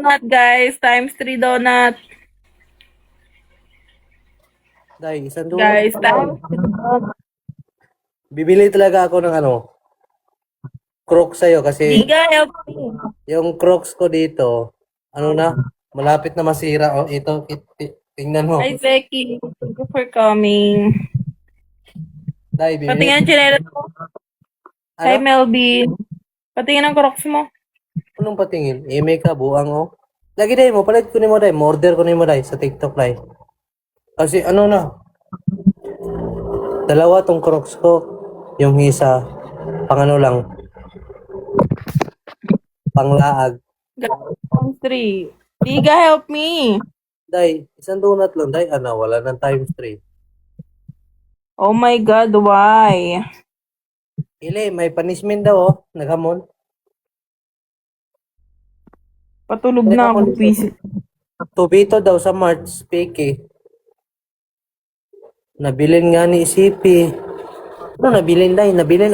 Donut, guys. Times 3 donut. Day, isang donut Guys, pa lang. times 3 donut. Bibili talaga ako ng Crocs sa'yo kasi Diga, help me. yung Crocs ko dito, malapit na masira. Oh, ito, tingnan mo. Hi, Becky. Thank you for coming. Day, bibili. Patingin ang chinelas mo. Hi, Ano? Melby. Patingin ang crocs mo. Anong patingin? Eme ka, buang oh. Lagi day mo, palit ko ni mo day. Order ko ni mo day sa TikTok day. Kasi dalawa tong Crocs ko. Yung isa, lang, panglaag. Guys, times 3. Diga, help me. Day, isang donut lang day. Wala ng times 3. Oh my God, why? Ile, may punishment daw oh. Naghamon. Patulog na ako, visit. Tubito daw sa March, peke. Nabilin nga ni Isipi. Nabilin day, nabilin.